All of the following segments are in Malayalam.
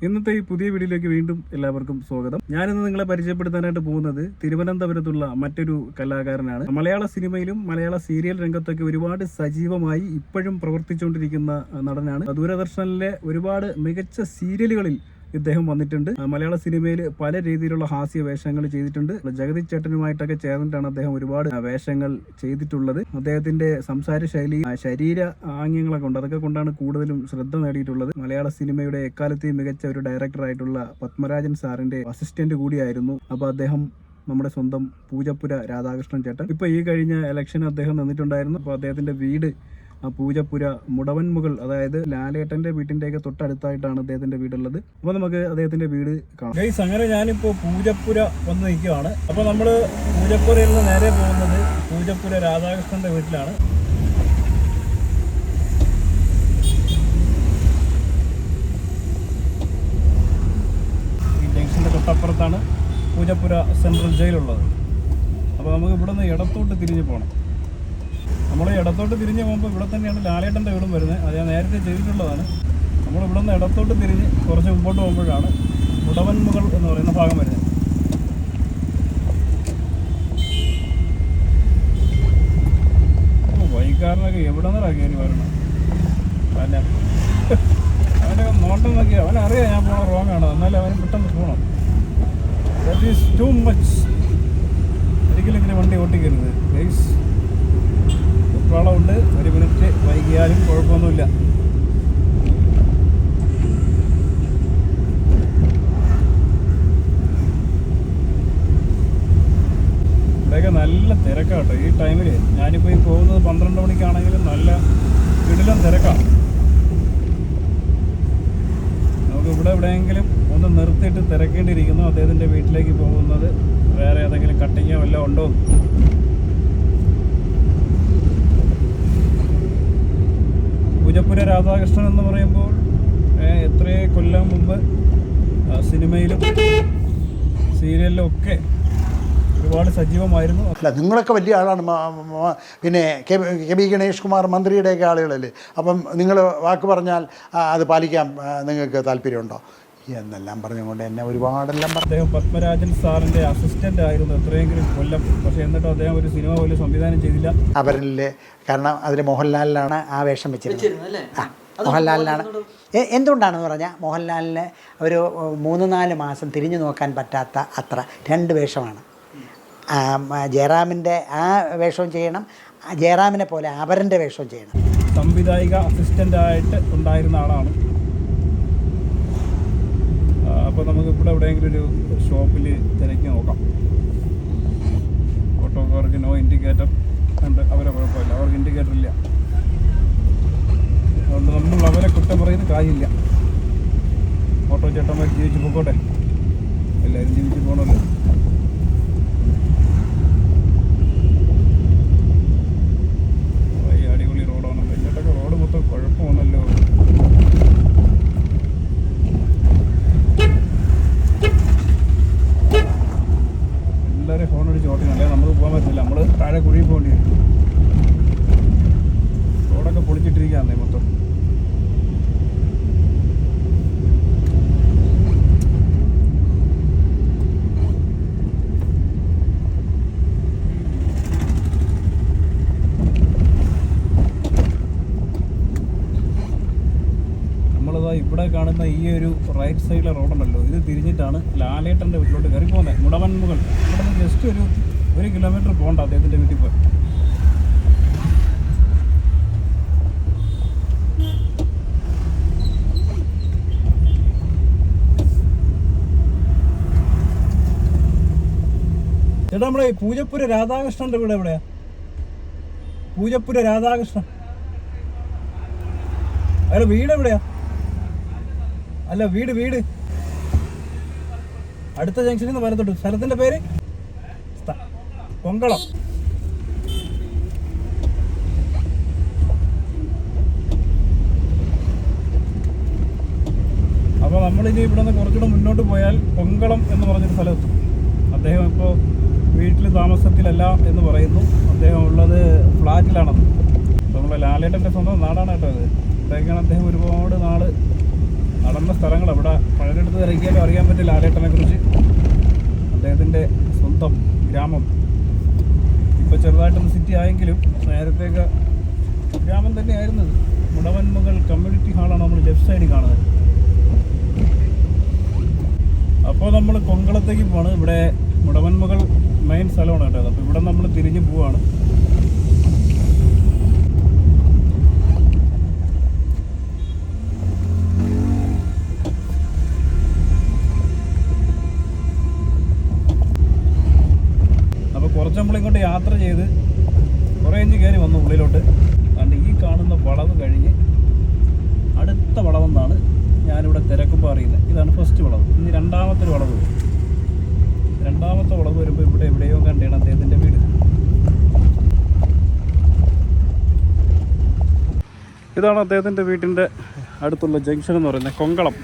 ഇന്നത്തെ ഈ പുതിയ വീഡിയോയിലേക്ക് വീണ്ടും എല്ലാവർക്കും സ്വാഗതം. ഞാനിന്ന് നിങ്ങളെ പരിചയപ്പെടുത്താനായിട്ട് പോകുന്നത് തിരുവനന്തപുരത്തുള്ള മറ്റൊരു കലാകാരനാണ്. മലയാള സിനിമയിലും മലയാള സീരിയൽ രംഗത്തൊക്കെ ഒരുപാട് സജീവമായി ഇപ്പോഴും പ്രവർത്തിച്ചുകൊണ്ടിരിക്കുന്ന നടനാണ്. ദൂരദർശനിലെ ഒരുപാട് മികച്ച സീരിയലുകളിൽ ഇദ്ദേഹം വന്നിട്ടുണ്ട്. മലയാള സിനിമയിൽ പല രീതിയിലുള്ള ഹാസ്യ വേഷങ്ങൾ ചെയ്തിട്ടുണ്ട്. ജഗതി ചേട്ടനുമായിട്ടൊക്കെ ചേർന്നിട്ടാണ് അദ്ദേഹം ഒരുപാട് വേഷങ്ങൾ ചെയ്തിട്ടുള്ളത്. അദ്ദേഹത്തിന്റെ സംസാര ശൈലി, ശരീര ആംഗ്യങ്ങളൊക്കെ ഉണ്ട്, അതൊക്കെ കൊണ്ടാണ് കൂടുതലും ശ്രദ്ധ നേടിയിട്ടുള്ളത്. മലയാള സിനിമയുടെ എക്കാലത്തെയും മികച്ച ഒരു ഡയറക്ടറായിട്ടുള്ള പത്മരാജൻ സാറിന്റെ അസിസ്റ്റന്റ് കൂടിയായിരുന്നു. അപ്പോൾ അദ്ദേഹം നമ്മുടെ സ്വന്തം പൂജപ്പുര രാധാകൃഷ്ണൻ ചേട്ടൻ. ഇപ്പൊ ഈ കഴിഞ്ഞ ഇലക്ഷന് അദ്ദേഹം നിന്നിട്ടുണ്ടായിരുന്നു. അപ്പോൾ അദ്ദേഹത്തിന്റെ വീട് പൂജപ്പുര മുടവൻമുകൾ, അതായത് ലാലേട്ടന്റെ വീട്ടിന്റെയൊക്കെ തൊട്ടടുത്തായിട്ടാണ് അദ്ദേഹത്തിന്റെ വീടുള്ളത്. അപ്പൊ നമുക്ക് അദ്ദേഹത്തിന്റെ വീട് കാണാം. ഗൈസ്, അങ്ങനെ ഞാനിപ്പോ പൂജപ്പുര വന്ന് നിൽക്കുകയാണ്. അപ്പൊ നമ്മള് പൂജപ്പുരയിൽ നിന്ന് നേരെ പോകുന്നത് പൂജപ്പുര രാധാകൃഷ്ണന്റെ വീട്ടിലാണ്. ഈ ജംഗ്ഷന്റെ തൊട്ടപ്പുറത്താണ് പൂജപ്പുര സെൻട്രൽ ജയിലുള്ളത്. അപ്പോൾ നമുക്ക് ഇവിടെ നിന്ന് ഇടത്തോട്ട് തിരിഞ്ഞ് പോകണം. നമ്മൾ ഇടത്തോട്ട് തിരിഞ്ഞ് പോകുമ്പോൾ ഇവിടെ തന്നെയാണ് ലാലേട്ടൻ്റെ വീടും വരുന്നത്. അത് ഞാൻ നേരത്തെ ചെയ്തിട്ടുള്ളതാണ്. നമ്മൾ ഇവിടെ നിന്ന് ഇടത്തോട്ട് തിരിഞ്ഞ് കുറച്ച് മുമ്പോട്ട് പോകുമ്പോഴാണ് മുടവൻമുകൾ എന്ന് പറയുന്ന ഭാഗം വരുന്നത്. വൈകാരനൊക്കെ എവിടെ നിന്നാണ് കയറി വരണം? അല്ല, അവൻ്റെ നോട്ടം നോക്കി അവനറിയാം ഞാൻ പോകണം റോങ് ആണ്, എന്നാലും അവന് പെട്ടെന്ന് പോകണം. That is too much. ഒരിക്കലും ഇങ്ങനെ വണ്ടി ഓട്ടിക്കരുത് ഗൈസ്. വെപ്രാളമുണ്ട്, ഒരു മിനിറ്റ് വൈകിയാലും കുഴപ്പമൊന്നുമില്ല. ഇവിടെയൊക്കെ നല്ല തിരക്കാട്ടോ ഈ ടൈമിൽ. ഞാനിപ്പോൾ ഈ പോകുന്നത് 12 മണിക്കാണെങ്കിലും നല്ല കിടിലം തിരക്കാണ്. നമുക്ക് ഇവിടെ എവിടെയെങ്കിലും ഒന്ന് നിർത്തിയിട്ട് തിരക്കേണ്ടിയിരിക്കുന്നു. അദ്ദേഹത്തിൻ്റെ വീട്ടിലേക്ക് പോകുന്നത് വേറെ ഏതെങ്കിലും കട്ടിങ്ങോ വല്ലതും ഉണ്ടോ? പൂജപ്പുര രാധാകൃഷ്ണൻ എന്ന് പറയുമ്പോൾ എത്രയോ കൊല്ലം മുമ്പ് സിനിമയിലും സീരിയലിലും ഒക്കെ ഒരുപാട് സജീവമായിരുന്നു. അല്ല, നിങ്ങളൊക്കെ വലിയ ആളാണ്. പിന്നെ കെ ബി ഗണേഷ് കുമാർ മന്ത്രിയുടെയൊക്കെ ആളുകളല്ലേ. അപ്പം നിങ്ങൾ വാക്ക് പറഞ്ഞാൽ അത് പാലിക്കാൻ നിങ്ങൾക്ക് താല്പര്യമുണ്ടോ എന്നെല്ലാം പറഞ്ഞുകൊണ്ട് എന്നെ ഒരുപാടെല്ലാം അദ്ദേഹം പത്മരാജൻ സാറിൻ്റെ അസിസ്റ്റൻ്റ് ആയിരുന്നു എത്രയെങ്കിലും കൊല്ലം. പക്ഷേ എന്നിട്ടും അദ്ദേഹം ഒരു സിനിമ പോലും സംവിധാനം ചെയ്തില്ല. അവരിൽ കാരണം അതിൽ മോഹൻലാലിനാണ് ആ വേഷം വെച്ചിരുന്നത്. മോഹൻലാലിനാണ്. എന്തുകൊണ്ടാണെന്ന് പറഞ്ഞാൽ മോഹൻലാലിന് ഒരു 3-4 മാസം തിരിഞ്ഞു നോക്കാൻ പറ്റാത്ത അത്ര 2 വേഷമാണ്. ജയറാമിൻ്റെ ആ വേഷവും ചെയ്യണം, ജയറാമിനെ പോലെ അവരൻ്റെ വേഷവും ചെയ്യണം. സംവിധായിക അസിസ്റ്റൻ്റായിട്ട് ഉണ്ടായിരുന്ന ആളാണ്. അപ്പോൾ നമുക്ക് ഇവിടെ എവിടെയെങ്കിലും ഒരു ഷോപ്പിൽ തിരക്കി നോക്കാം. ഓട്ടോക്കാർക്ക് നോ ഇൻഡിക്കേറ്റർ ഉണ്ട്, അവരെ കുഴപ്പമില്ല, അവർക്ക് ഇൻഡിക്കേറ്റർ ഇല്ല. അതുകൊണ്ട് നമ്മൾ അവരെ കുറ്റം പറയുന്ന കാര്യമില്ല. ഓട്ടോ ചേട്ടന്മാർ ജീവിച്ച് പോയിക്കോട്ടെ, എല്ലാവരും ജീവിച്ച് പോകണമല്ലോ. അടിപൊളി റോഡാണ്. എന്നിട്ടൊക്കെ റോഡ് മൊത്തം കുഴപ്പമൊന്നുമല്ലോ. എല്ലാവരും ഫോൺ അടിച്ച് ഓട്ടിനല്ലേ, നമുക്ക് പോകാൻ പറ്റില്ല. നമ്മൾ താഴെ കുഴിയിൽ പോകേണ്ടി വരും. റോഡൊക്കെ പൊളിച്ചിട്ടിരിക്കുകയാണേ മൊത്തം. ഇവിടെ കാണുന്ന ഈ ഒരു റൈറ്റ് സൈഡിലെ റോഡുണ്ടല്ലോ, ഇത് തിരിഞ്ഞിട്ടാണ് ലാലേട്ടൻ്റെ വീട്ടിലോട്ട് കയറി പോകുന്നത്. മുടവൻമുകൾ ഇവിടെ നിന്ന് ജസ്റ്റ് ഒരു 1 കിലോമീറ്റർ പോകണ്ട അദ്ദേഹത്തിൻ്റെ വീട്ടിൽ പോയി. ചേട്ടാ, നമ്മുടെ പൂജപ്പുര രാധാകൃഷ്ണൻ്റെ വീട് എവിടെയാ? പൂജപ്പുര രാധാകൃഷ്ണൻ അയാളെ വീട് എവിടെയാ? അല്ല, വീട് അടുത്ത ജംഗ്ഷനിൽ നിന്ന് വരത്തോട്ട്. സ്ഥലത്തിൻ്റെ പേര് പൊങ്കളം. അപ്പോൾ നമ്മളിനി ഇവിടെ നിന്ന് കുറച്ചുകൂടെ മുന്നോട്ട് പോയാൽ പൊങ്കളം എന്ന് പറഞ്ഞൊരു സ്ഥലത്തും. അദ്ദേഹം ഇപ്പോൾ വീട്ടിൽ താമസത്തിലല്ല എന്ന് പറയുന്നു. അദ്ദേഹം ഉള്ളത് ഫ്ലാറ്റിലാണെന്ന്. നമ്മളെ ലാലേട്ടൻ്റെ സ്വന്തം നാടാണ് കേട്ടോ ഇത്. ഇവിടേക്കാണ് അദ്ദേഹം ഒരുപാട് നാൾ നടന്ന സ്ഥലങ്ങൾ അവിടെ പഴയടുത്ത് ഇറങ്ങിയാലും അറിയാൻ പറ്റില്ല ലാലേട്ടനെ കുറിച്ച്. അദ്ദേഹത്തിൻ്റെ സ്വന്തം ഗ്രാമം ഇപ്പോൾ ചെറുതായിട്ടൊന്ന് സിറ്റി ആയെങ്കിലും നേരത്തേക്ക് ഗ്രാമം തന്നെയായിരുന്നത്. മുടവൻമകൾ കമ്മ്യൂണിറ്റി ഹാളാണ് നമ്മൾ ലെഫ്റ്റ് സൈഡിൽ കാണുന്നത്. അപ്പോൾ നമ്മൾ കൊങ്കളത്തേക്ക് പോവാണ്. ഇവിടെ മുടവൻമകൾ മെയിൻ സ്ഥലമാണ് കേട്ടോ. അപ്പോൾ ഇവിടെ നമ്മൾ തിരിഞ്ഞ് പോവാണ്. അപ്പോൾ കുറച്ച് നമ്മളിങ്ങോട്ട് യാത്ര ചെയ്ത് കുറേ ഇഞ്ച് കയറി വന്നു ഉള്ളിലോട്ട്. അതുകൊണ്ട് ഈ കാണുന്ന വളവ് കഴിഞ്ഞ് അടുത്ത വളവെന്നാണ് ഞാനിവിടെ തിരക്കുമ്പോൾ അറിയുന്നത്. ഇതാണ് ഫസ്റ്റ് വളവ്. ഇനി രണ്ടാമത്തെ ഒരു വളവ് വരും. രണ്ടാമത്തെ വളവ് വരുമ്പോൾ ഇവിടെ എവിടെയോ കണ്ടാണ് അദ്ദേഹത്തിൻ്റെ വീട്. ഇതാണ് അദ്ദേഹത്തിൻ്റെ വീട്ടിൻ്റെ അടുത്തുള്ള ജംഗ്ഷൻ എന്ന് പറയുന്നത്.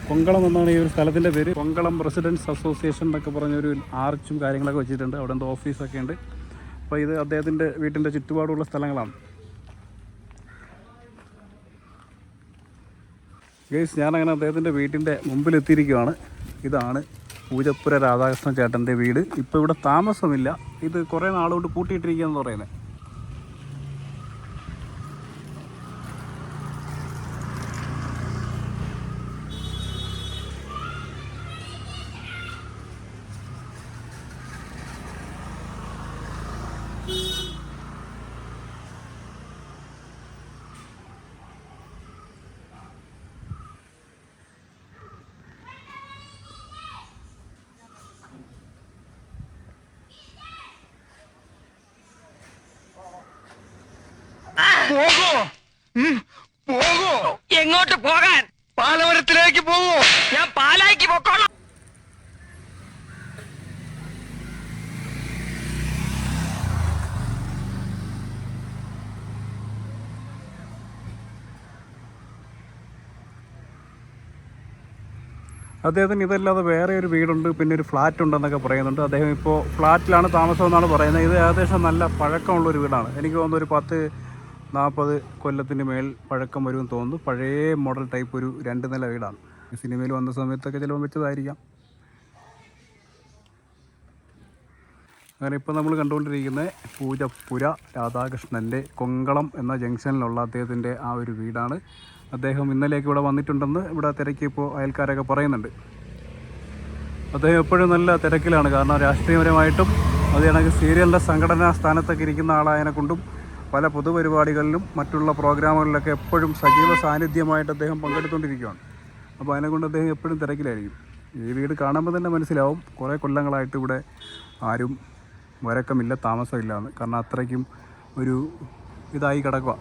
കൊങ്കളം എന്നാണ് ഈ ഒരു സ്ഥലത്തിൻ്റെ പേര്. കൊങ്കളം റെസിഡൻസ് അസോസിയേഷൻ എന്നൊക്കെ പറഞ്ഞൊരു ആർച്ചും കാര്യങ്ങളൊക്കെ വെച്ചിട്ടുണ്ട്. അവിടെ എന്തോ ഓഫീസൊക്കെ ഉണ്ട്. അപ്പോൾ ഇത് അദ്ദേഹത്തിൻ്റെ വീട്ടിൻ്റെ ചുറ്റുപാടുള്ള സ്ഥലങ്ങളാണ്. ഗൈസ്, ഞാനങ്ങനെ അദ്ദേഹത്തിൻ്റെ വീട്ടിൻ്റെ മുമ്പിലെത്തിയിരിക്കുകയാണ്. ഇതാണ് പൂജപ്പുര രാധാകൃഷ്ണൻ ചേട്ടൻ്റെ വീട്. ഇപ്പോൾ ഇവിടെ താമസമില്ല. ഇത് കുറേ നാളുകൊണ്ട് പൂട്ടിയിട്ടിരിക്കുകയെന്ന് പറയുന്നത്. എങ്ങോട്ട് പോകാൻ? പാലവരത്തിലേക്ക് പോകൂ. ഞാൻ പാലായിക്ക് പോക്കോളാം. അദ്ദേഹത്തിന് ഇതല്ലാതെ വേറെ ഒരു വീടുണ്ട്, പിന്നെ ഒരു ഫ്ലാറ്റ് ഉണ്ടെന്നൊക്കെ പറയുന്നുണ്ട്. അദ്ദേഹം ഇപ്പോൾ ഫ്ലാറ്റിലാണ് താമസം എന്നാണ് പറയുന്നത്. ഇത് ഏകദേശം നല്ല പഴക്കമുള്ളൊരു വീടാണ്. എനിക്ക് തോന്നുന്നു ഒരു 10-40 കൊല്ലത്തിന് മേൽ പഴക്കം വരുമെന്ന് തോന്നുന്നു. പഴയ മോഡൽ ടൈപ്പ് ഒരു 2 നില വീടാണ്. സിനിമയിൽ വന്ന സമയത്തൊക്കെ ചിലപ്പോൾ വെച്ചതായിരിക്കാം. അങ്ങനെ ഇപ്പോൾ നമ്മൾ കണ്ടുകൊണ്ടിരിക്കുന്നത് പൂജപ്പുര രാധാകൃഷ്ണൻ്റെ കൊങ്കളം എന്ന ജംഗ്ഷനിലുള്ള അദ്ദേഹത്തിൻ്റെ ആ ഒരു വീടാണ്. അദ്ദേഹം ഇന്നലേക്ക് ഇവിടെ വന്നിട്ടുണ്ടെന്ന് ഇവിടെ തിരക്കിയപ്പോൾ അയൽക്കാരൊക്കെ പറയുന്നുണ്ട്. അദ്ദേഹം എപ്പോഴും നല്ല തിരക്കിലാണ്. കാരണം രാഷ്ട്രീയപരമായിട്ടും അത് കണക്ക് സീരിയലിൻ്റെ സംഘടനാ സ്ഥാനത്തൊക്കെ ഇരിക്കുന്ന ആളായതിനെ കൊണ്ടും പല പൊതുപരിപാടികളിലും മറ്റുള്ള പ്രോഗ്രാമുകളിലൊക്കെ എപ്പോഴും സജീവ സാന്നിധ്യമായിട്ട് അദ്ദേഹം പങ്കെടുത്തുകൊണ്ടിരിക്കുകയാണ്. അപ്പോൾ അതിനെക്കൊണ്ട് അദ്ദേഹം എപ്പോഴും തിരക്കിലായിരിക്കും. ഈ വീട് കാണുമ്പോൾ തന്നെ മനസ്സിലാവും കുറേ കൊല്ലങ്ങളായിട്ട് ഇവിടെ ആരും വരക്കമില്ല, താമസമില്ല എന്ന്. കാരണം അത്രയ്ക്കും ഒരു ഇതായി കിടക്കുക.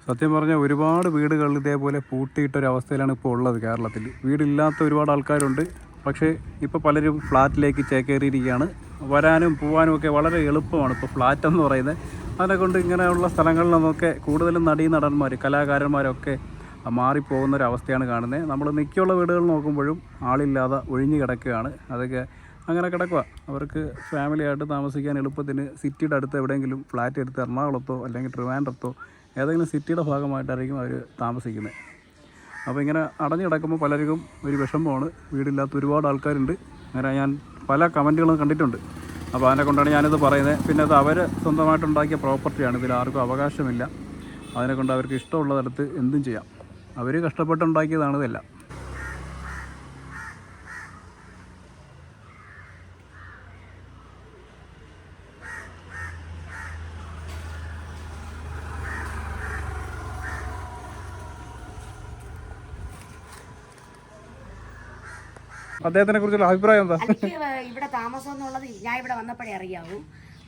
സത്യം പറഞ്ഞാൽ ഒരുപാട് വീടുകൾ ഇതേപോലെ പൂട്ടിയിട്ടൊരവസ്ഥയിലാണ് ഇപ്പോൾ ഉള്ളത് കേരളത്തിൽ. വീടില്ലാത്ത ഒരുപാട് ആൾക്കാരുണ്ട്. പക്ഷേ ഇപ്പോൾ പലരും ഫ്ലാറ്റിലേക്ക് ചേക്കേറിയിരിക്കുകയാണ്. വരാനും പോകാനും ഒക്കെ വളരെ എളുപ്പമാണ് ഇപ്പോൾ ഫ്ലാറ്റ് എന്ന് പറയുന്നത്. അതിനെക്കൊണ്ട് ഇങ്ങനെയുള്ള സ്ഥലങ്ങളിൽ നിന്നൊക്കെ കൂടുതലും നടന്മാർ കലാകാരന്മാരൊക്കെ മാറിപ്പോകുന്നൊരവസ്ഥയാണ് കാണുന്നത്. നമ്മൾ മിക്കുള്ള വീടുകൾ നോക്കുമ്പോഴും ആളില്ലാതെ ഒഴിഞ്ഞു കിടക്കുകയാണ്. അതൊക്കെ അങ്ങനെ കിടക്കുക. അവർക്ക് ഫാമിലിയായിട്ട് താമസിക്കാൻ എളുപ്പത്തിന് സിറ്റിയുടെ അടുത്ത് എവിടെയെങ്കിലും ഫ്ലാറ്റ് എടുത്ത് എറണാകുളത്തോ അല്ലെങ്കിൽ ട്രിവാൻഡ്രത്തോ ഏതെങ്കിലും സിറ്റിയുടെ ഭാഗമായിട്ടായിരിക്കും അവർ താമസിക്കുന്നത്. അപ്പോൾ ഇങ്ങനെ അടഞ്ഞു കിടക്കുമ്പോൾ പലർക്കും ഒരു വിഷമമാണ്. വീടില്ലാത്ത ഒരുപാട് ആൾക്കാരുണ്ട്. അങ്ങനെ ഞാൻ പല കമൻറ്റുകളും കണ്ടിട്ടുണ്ട്. അപ്പോൾ അതിനെ കൊണ്ടാണ് ഞാനിത് പറയുന്നത്. പിന്നെ അത് അവർ സ്വന്തമായിട്ടുണ്ടാക്കിയ പ്രോപ്പർട്ടിയാണ്. ഇതിൽ ആർക്കും അവകാശമില്ല. അതിനെക്കൊണ്ട് അവർക്ക് ഇഷ്ടമുള്ളതടുത്ത് എന്തും ചെയ്യാം. അവർ കഷ്ടപ്പെട്ടുണ്ടാക്കിയതാണ് ഇതെല്ലാം. അദ്ദേഹത്തിനെ കുറിച്ചുള്ള അഭിപ്രായം എന്താ? എനിക്ക് ഇവിടെ താമസം എന്നുള്ളത് ഞാൻ ഇവിടെ വന്നപ്പോഴേ അറിയാവൂ.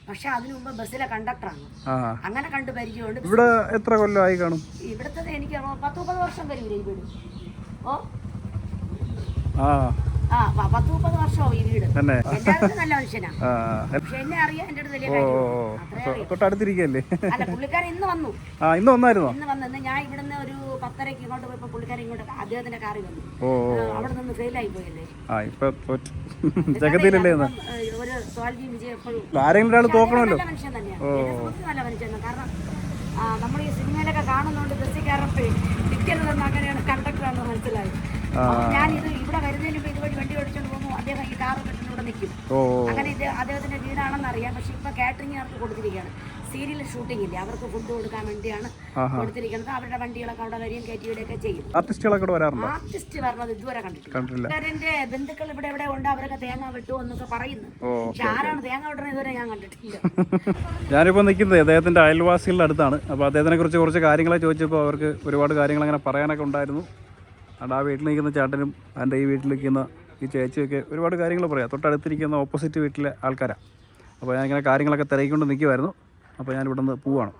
പക്ഷെ അതിനു മുമ്പ് ബസ്സിലെ കണ്ടക്ടറാണ്. ആ അങ്ങനെ കണ്ടു പരിചയമുണ്ട്. ഇവിടെ എത്ര കൊല്ലമായി കാണും? ഇവിടുത്തെ എനിക്ക് 10-30 വർഷം വരും ഈ വീട്. ഓ ആ 10-30 വർഷമാവും ഈ വീട്. തന്നെ എല്ലാവർക്കും നല്ല മനുഷ്യനാ. ആ പക്ഷെ എന്നെ അറിയാം, എൻ്റെ അടുത്ത് വലിയ കാര്യം. തൊട്ടടുത്തിരിക്കല്ലേ? അല്ല, പുള്ളിക്കാരൻ ഇന്ന് വന്നു. ആ ഇന്ന് വന്നായിരുന്നോ? ഇന്ന് വന്നു. ഞാൻ ഇവിടുന്ന് ഒരു 10:30 ഇങ്ങോട്ട് പോയപ്പോ പുള്ളിക്കാരൻ ഇങ്ങോട്ട് അദ്ദേഹത്തിന്റെ കാറിൽ വന്നു. അവിടെ നിന്ന് ഫെയിലായി പോയല്ലേ. ആ ഇപ്പൊ ജഗത്തിലല്ലേ ഒരു തോൽവിയും വിജയം എപ്പോഴും ആരെങ്കിലും ഒരാൾ തോക്കണമല്ലോ. നല്ല മനുഷ്യൻ തന്നെയാണ്. നല്ല മനുഷ്യനാണ്. കാരണം നമ്മൾ ഈ സിനിമയിലൊക്കെ കാണുന്നതുകൊണ്ട് ബസ്സിൽ കയറപ്പോഴേ ടിക്കറ്റ് അങ്ങനെയാണ് കണ്ടക്ടറാണെന്ന് മനസ്സിലായി. ഞാനിത് ഇവിടെ വരുന്നതിന് മുമ്പ് ഇതുവഴി വണ്ടി ഓടിച്ചോണ്ട് പോകുന്നു. അദ്ദേഹം ഈ കാറ് കെട്ടിലൂടെ നിൽക്കും. അങ്ങനെ ഇത് അദ്ദേഹത്തിന്റെ വീടാണെന്ന് അറിയാം. പക്ഷെ ഇപ്പൊ കാറ്ററിംഗുകാർക്ക് കൊടുത്തിരിക്കുകയാണ്. സീരിയൽ ഷൂട്ടിംഗ് ഇല്ലേ, അവർക്ക് ഫുഡ് കൊടുക്കാൻ വേണ്ടിയാണ് കൊടുത്തിരിക്കുന്നത്. അവരുടെ വണ്ടികളൊക്കെ അവിടെ വരികയും കയറ്റുകയൊക്കെ ചെയ്യും. ആർട്ടിസ്റ്റുകളൊക്കെ വരാറുണ്ടോ? ആർട്ടിസ്റ്റ് പറഞ്ഞത് ഇതുവരെ കണ്ടിട്ടില്ല. എന്റെ ബന്ധുക്കൾ ഇവിടെ എവിടെ ഉണ്ട്, അവരൊക്കെ തേങ്ങ വെട്ടുമോ എന്നൊക്കെ പറയുന്നു. പക്ഷെ ആരാണ് തേങ്ങ വെട്ടുന്നത് ഇതുവരെ ഞാൻ കണ്ടിട്ടില്ല. ഞാനിപ്പോൾ നിൽക്കുന്നത് അദ്ദേഹത്തിൻ്റെ അയൽവാസികളുടെ അടുത്താണ്. അപ്പോൾ അദ്ദേഹത്തിനെ കുറിച്ച് കുറച്ച് കാര്യങ്ങളെ ചോദിച്ചപ്പോൾ അവർക്ക് ഒരുപാട് കാര്യങ്ങൾ അങ്ങനെ പറയാനൊക്കെ ഉണ്ടായിരുന്നു. അതുകൊണ്ട് ആ വീട്ടിൽ നിൽക്കുന്ന ചേട്ടനും എൻ്റെ ഈ വീട്ടിൽ നിൽക്കുന്ന ഈ ചേച്ചിയൊക്കെ ഒരുപാട് കാര്യങ്ങൾ പറയാം. തൊട്ടടുത്തിരിക്കുന്ന ഓപ്പോസിറ്റ് വീട്ടിലെ ആൾക്കാരാണ്. അപ്പോൾ ഞാനിങ്ങനെ കാര്യങ്ങളൊക്കെ തിരക്കിക്കൊണ്ട് നിൽക്കുമായിരുന്നു. അപ്പോൾ ഞാൻ ഇവിടെ നിന്ന് പോവുകയാണ്.